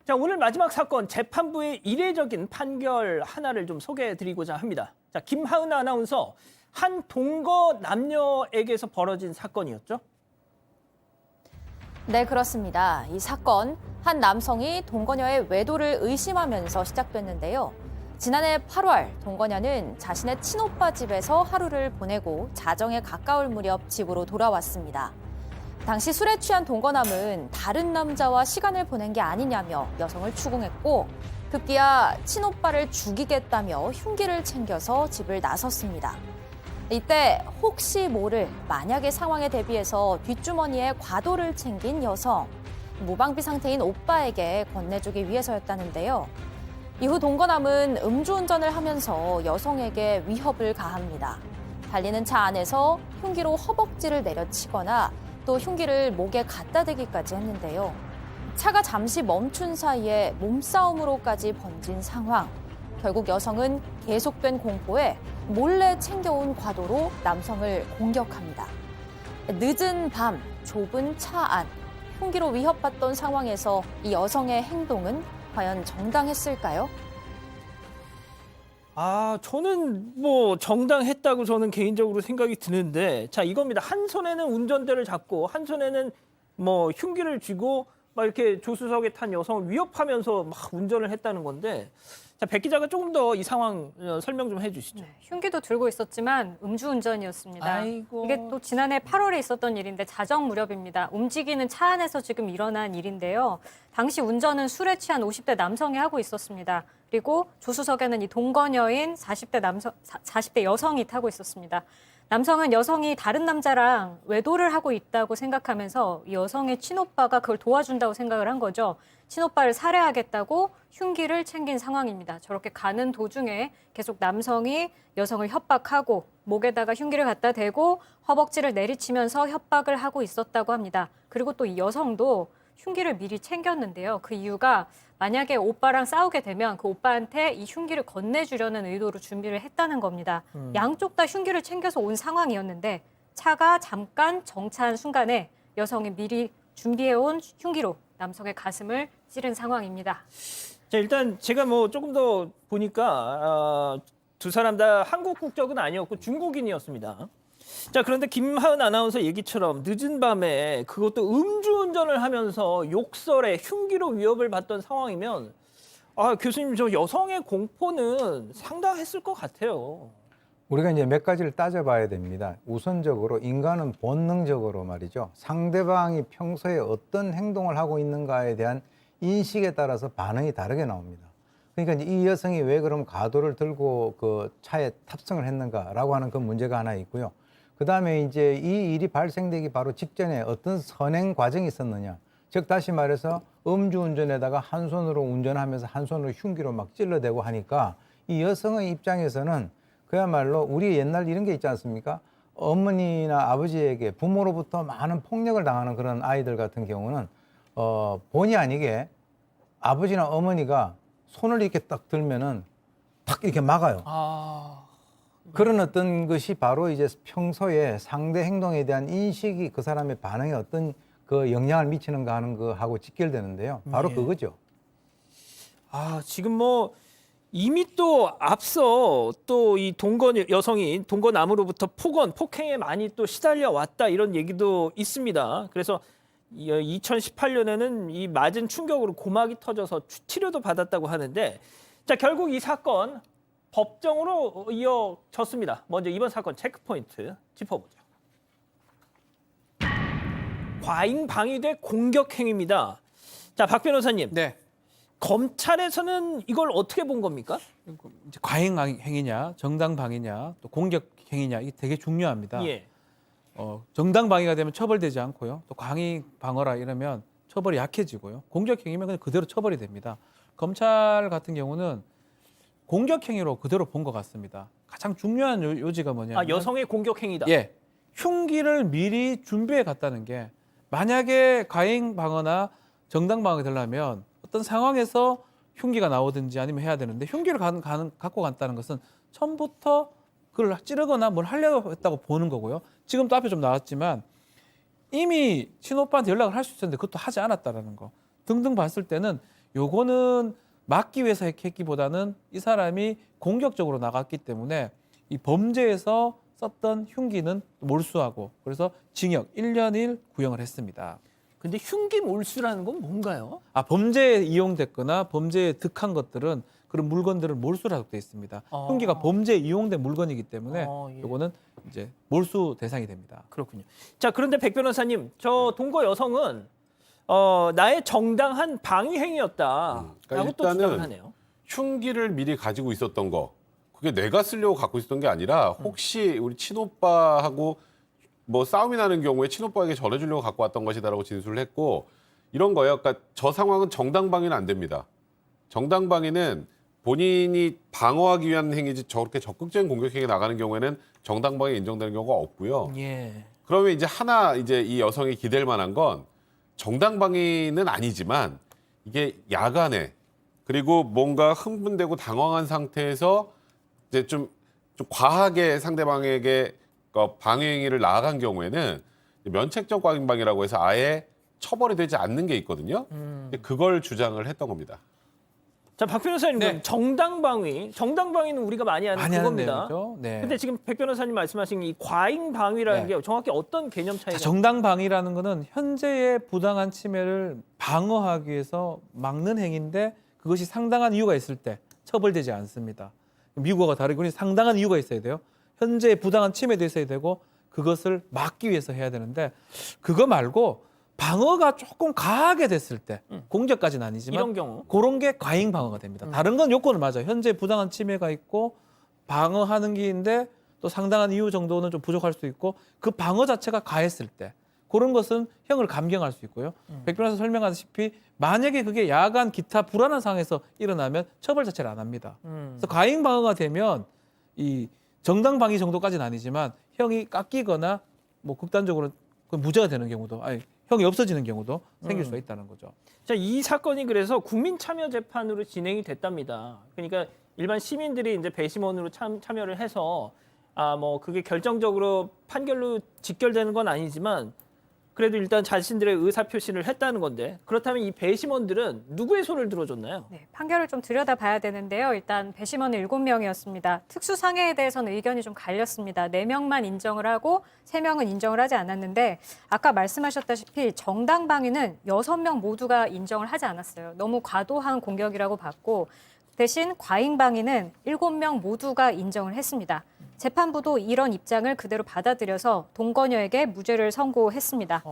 자, 오늘 마지막 사건 재판부의 이례적인 판결 하나를 좀 소개해드리고자 합니다. 자, 김하은 아나운서, 한 동거 남녀에게서 벌어진 사건이었죠? 네, 그렇습니다. 이 사건, 한 남성이 동거녀의 외도를 의심하면서 시작됐는데요. 지난해 8월, 동거녀는 자신의 친오빠 집에서 하루를 보내고 자정에 가까울 무렵 집으로 돌아왔습니다. 당시 술에 취한 동거남은 다른 남자와 시간을 보낸 게 아니냐며 여성을 추궁했고, 급기야 친오빠를 죽이겠다며 흉기를 챙겨서 집을 나섰습니다. 이때 혹시 모를 만약의 상황에 대비해서 뒷주머니에 과도를 챙긴 여성, 무방비 상태인 오빠에게 건네주기 위해서였다는데요. 이후 동거남은 음주운전을 하면서 여성에게 위협을 가합니다. 달리는 차 안에서 흉기로 허벅지를 내려치거나 또 흉기를 목에 갖다 대기까지 했는데요. 차가 잠시 멈춘 사이에 몸싸움으로까지 번진 상황. 결국 여성은 계속된 공포에 몰래 챙겨온 과도로 남성을 공격합니다. 늦은 밤, 좁은 차 안, 흉기로 위협받던 상황에서 이 여성의 행동은 과연 정당했을까요? 저는 정당했다고 저는 개인적으로 생각이 드는데, 자, 이겁니다. 한 손에는 운전대를 잡고 한 손에는 흉기를 쥐고 막 이렇게 조수석에 탄 여성을 위협하면서 막 운전을 했다는 건데, 자, 백 기자가 조금 더 이 상황 설명 좀 해주시죠. 네, 흉기도 들고 있었지만 음주운전이었습니다. 아이고. 이게 또 지난해 8월에 있었던 일인데 자정 무렵입니다. 움직이는 차 안에서 지금 일어난 일인데요. 당시 운전은 술에 취한 50대 남성이 하고 있었습니다. 그리고 조수석에는 이 동거녀인 40대 여성이 타고 있었습니다. 남성은 여성이 다른 남자랑 외도를 하고 있다고 생각하면서 이 여성의 친오빠가 그걸 도와준다고 생각을 한 거죠. 친오빠를 살해하겠다고 흉기를 챙긴 상황입니다. 저렇게 가는 도중에 계속 남성이 여성을 협박하고 목에다가 흉기를 갖다 대고 허벅지를 내리치면서 협박을 하고 있었다고 합니다. 그리고 또 이 여성도 흉기를 미리 챙겼는데요. 그 이유가 만약에 오빠랑 싸우게 되면 그 오빠한테 이 흉기를 건네주려는 의도로 준비를 했다는 겁니다. 양쪽 다 흉기를 챙겨서 온 상황이었는데 차가 잠깐 정차한 순간에 여성이 미리 준비해온 흉기로 남성의 가슴을 찌른 상황입니다. 자, 일단 제가 조금 더 보니까 두 사람 다 한국 국적은 아니었고 중국인이었습니다. 자, 그런데 김하은 아나운서 얘기처럼 늦은 밤에 그것도 음주운전을 하면서 욕설에 흉기로 위협을 받던 상황이면 교수님, 저 여성의 공포는 상당했을 것 같아요. 우리가 이제 몇 가지를 따져봐야 됩니다. 우선적으로 인간은 본능적으로 말이죠. 상대방이 평소에 어떤 행동을 하고 있는가에 대한 인식에 따라서 반응이 다르게 나옵니다. 그러니까 이 여성이 왜 그럼 가도를 들고 그 차에 탑승을 했는가라고 하는 그 문제가 하나 있고요. 그다음에 이제 이 일이 발생되기 바로 직전에 어떤 선행 과정이 있었느냐. 즉 다시 말해서 음주운전에다가 한 손으로 운전하면서 한 손으로 흉기로 막 찔러대고 하니까 이 여성의 입장에서는 그야말로 우리 옛날 이런 게 있지 않습니까? 어머니나 아버지에게 부모로부터 많은 폭력을 당하는 그런 아이들 같은 경우는 본의 아니게 아버지나 어머니가 손을 이렇게 딱 들면은 탁 이렇게 막아요. 그런 어떤 것이 바로 이제 평소에 상대 행동에 대한 인식이 그 사람의 반응에 어떤 그 영향을 미치는가 하는 거하고 직결되는데요. 바로 예. 그거죠. 지금 이미 또 앞서 또 이 여성이 동거남으로부터 폭행에 많이 또 시달려 왔다 이런 얘기도 있습니다. 그래서 2018년에는 이 맞은 충격으로 고막이 터져서 치료도 받았다고 하는데, 자, 결국 이 사건 법정으로 이어졌습니다. 먼저 이번 사건 체크포인트 짚어보죠. 과잉 방위대 공격 행위입니다. 자, 박 변호사님. 네. 검찰에서는 이걸 어떻게 본 겁니까? 이제 과잉 행위냐, 정당 방위냐, 또 공격 행위냐 이게 되게 중요합니다. 예. 정당 방위가 되면 처벌되지 않고요. 또 광의 방어라 이러면 처벌이 약해지고요. 공격 행위면 그냥 그대로 처벌이 됩니다. 검찰 같은 경우는 공격 행위로 그대로 본 것 같습니다. 가장 중요한 요지가 뭐냐면 여성의 공격 행위다. 예, 흉기를 미리 준비해 갔다는 게 만약에 과잉 방어나 정당 방어가 되려면 어떤 상황에서 흉기가 나오든지 아니면 해야 되는데 흉기를 갖고 갔다는 것은 처음부터 그걸 찌르거나 뭘 하려고 했다고 보는 거고요. 지금도 앞에 좀 나왔지만 이미 친오빠한테 연락을 할 수 있었는데 그것도 하지 않았다라는 거 등등 봤을 때는 요거는 막기 위해서 했기보다는 이 사람이 공격적으로 나갔기 때문에 이 범죄에서 썼던 흉기는 몰수하고 그래서 징역 1년 1 구형을 했습니다. 근데 흉기 몰수라는 건 뭔가요? 범죄에 이용됐거나 범죄에 득한 것들은 그런 물건들을 몰수라고 되어 있습니다. 흉기가 범죄에 이용된 물건이기 때문에 예. 요거는 이제 몰수 대상이 됩니다. 그렇군요. 자, 그런데 백 변호사님, 저 동거 여성은 나의 정당한 방위 행위였다라고 그러니까 또 주장을 일단은 하네요. 흉기를 미리 가지고 있었던 거, 그게 내가 쓰려고 갖고 있었던 게 아니라 혹시 우리 친오빠하고 뭐 싸움이 나는 경우에 친오빠에게 전해주려고 갖고 왔던 것이다라고 진술을 했고, 이런 거예요. 그러니까 저 상황은 정당방위는 안 됩니다. 정당방위는 본인이 방어하기 위한 행위지 저렇게 적극적인 공격 행위 나가는 경우에는 정당방위 인정되는 경우가 없고요. 예. 그러면 이제 하나 이제 이 여성이 기댈 만한 건 정당방위는 아니지만 이게 야간에 그리고 뭔가 흥분되고 당황한 상태에서 이제 좀 과하게 상대방에게 방위 행위를 나아간 경우에는 면책적 과잉방위라고 해서 아예 처벌이 되지 않는 게 있거든요. 그걸 주장을 했던 겁니다. 자, 박 변호사님, 네. 정당방위는 우리가 많이 아는 그겁니다. 내용이죠. 네. 근데 지금 백 변호사님 말씀하신 이 과잉방위라는 네. 게 정확히 어떤 개념 차이가? 정당방위라는 거는 현재의 부당한 침해를 방어하기 위해서 막는 행위인데 그것이 상당한 이유가 있을 때 처벌되지 않습니다. 미국과 다르게 우리는 상당한 이유가 있어야 돼요. 현재의 부당한 침해도 있어야 되고 그것을 막기 위해서 해야 되는데 그거 말고 방어가 조금 가하게 됐을 때 공격까지는 아니지만 이런 경우. 그런 게 과잉 방어가 됩니다. 다른 건 요건을 맞아요. 현재 부당한 침해가 있고 방어하는 게인데 또 상당한 이유 정도는 좀 부족할 수 있고 그 방어 자체가 가했을 때 그런 것은 형을 감경할 수 있고요. 백 변호사 설명하다시피 만약에 그게 야간 기타 불안한 상황에서 일어나면 처벌 자체를 안 합니다. 그래서 과잉 방어가 되면 이 정당 방위 정도까지는 아니지만 형이 깎이거나 뭐 극단적으로 그 무죄가 되는 경우도 아니 형이 없어지는 경우도 생길 수가 있다는 거죠. 자, 이 사건이 그래서 국민참여재판으로 진행이 됐답니다. 그러니까 일반 시민들이 이제 배심원으로 참여를 해서 뭐 그게 결정적으로 판결로 직결되는 건 아니지만 그래도 일단 자신들의 의사 표시를 했다는 건데 그렇다면 이 배심원들은 누구의 손을 들어줬나요? 네, 판결을 좀 들여다봐야 되는데요. 일단 배심원은 7명이었습니다. 특수상해에 대해서는 의견이 좀 갈렸습니다. 4명만 인정을 하고 3명은 인정을 하지 않았는데 아까 말씀하셨다시피 정당방위는 6명 모두가 인정을 하지 않았어요. 너무 과도한 공격이라고 봤고 대신 과잉방위는 7명 모두가 인정을 했습니다. 재판부도 이런 입장을 그대로 받아들여서 동거녀에게 무죄를 선고했습니다.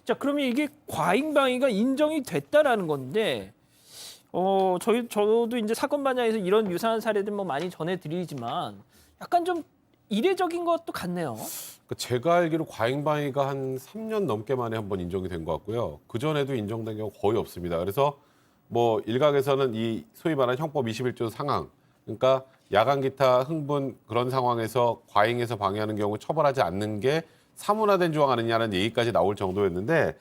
자, 그러면 이게 과잉방위가 인정이 됐다라는 건데, 저도 이제 사건 반야에서 이런 유사한 사례들 뭐 많이 전해드리지만 약간 좀 이례적인 것도 같네요. 제가 알기로 과잉방위가 한 3년 넘게 만에 한 번 인정이 된 것 같고요. 그 전에도 인정된 경우 거의 없습니다. 그래서 뭐 일각에서는 이 소위 말하는 형법 21조 상황, 그러니까 야간 기타 흥분 그런 상황에서 과잉해서 방해하는 경우 처벌하지 않는 게 사문화된 조항 아니냐는 얘기까지 나올 정도였는데,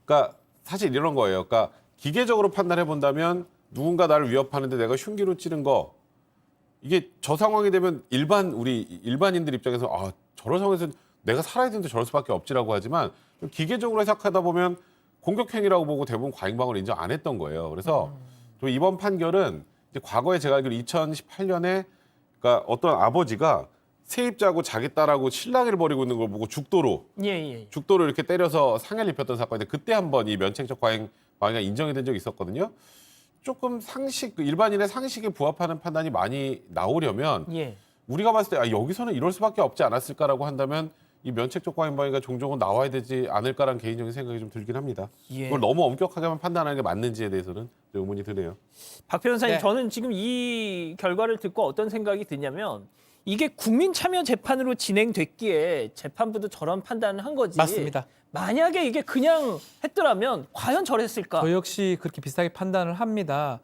그러니까 사실 이런 거예요. 그러니까 기계적으로 판단해 본다면 누군가 나를 위협하는데 내가 흉기로 찌른 거, 이게 저 상황이 되면 우리 일반인들 입장에서 저런 상황에서 내가 살아야 되는데 저럴 수밖에 없지라고 하지만 좀 기계적으로 해석하다 보면 공격 행위라고 보고 대부분 과잉방어를 인정 안 했던 거예요. 그래서 좀 이번 판결은 이제 과거에 제가 알기로 2018년에 그러니까 어떤 아버지가 세입자하고 자기 딸하고 실랑이를 벌이고 있는 걸 보고 죽도로 이렇게 때려서 상해를 입혔던 사건인데 그때 한번 이 면책적 과잉방위가 인정이 된 적이 있었거든요. 조금 일반인의 상식에 부합하는 판단이 많이 나오려면 우리가 봤을 때 여기서는 이럴 수밖에 없지 않았을까라고 한다면 이 면책적 과잉방위가 종종은 나와야 되지 않을까라는 개인적인 생각이 좀 들긴 합니다. 그걸 너무 엄격하게만 판단하는 게 맞는지에 대해서는 의문이 드네요. 박 변호사님, 네. 저는 지금 이 결과를 듣고 어떤 생각이 드냐면 이게 국민참여재판으로 진행됐기에 재판부도 저런 판단을 한 거지. 맞습니다. 만약에 이게 그냥 했더라면 과연 저랬을까? 저 역시 그렇게 비슷하게 판단을 합니다.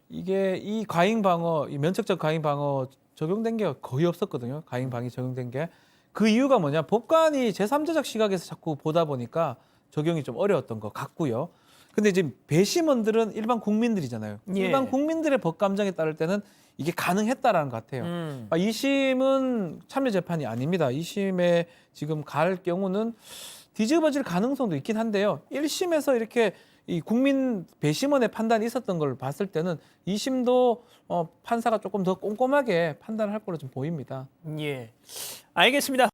이게 이 과잉방어, 이 면책적 과잉방어 적용된 게 거의 없었거든요. 과잉방위 적용된 게. 그 이유가 뭐냐? 법관이 제3자적 시각에서 자꾸 보다 보니까 적용이 좀 어려웠던 것 같고요. 근데 이제 배심원들은 일반 국민들이잖아요. 일반 국민들의 법 감정에 따를 때는 이게 가능했다라는 것 같아요. 2심은 참여 재판이 아닙니다. 2심에 지금 갈 경우는 뒤집어질 가능성도 있긴 한데요. 1심에서 이렇게 이 국민 배심원의 판단이 있었던 걸 봤을 때는 2심도 판사가 조금 더 꼼꼼하게 판단을 할 걸로 좀 보입니다. 예, 알겠습니다.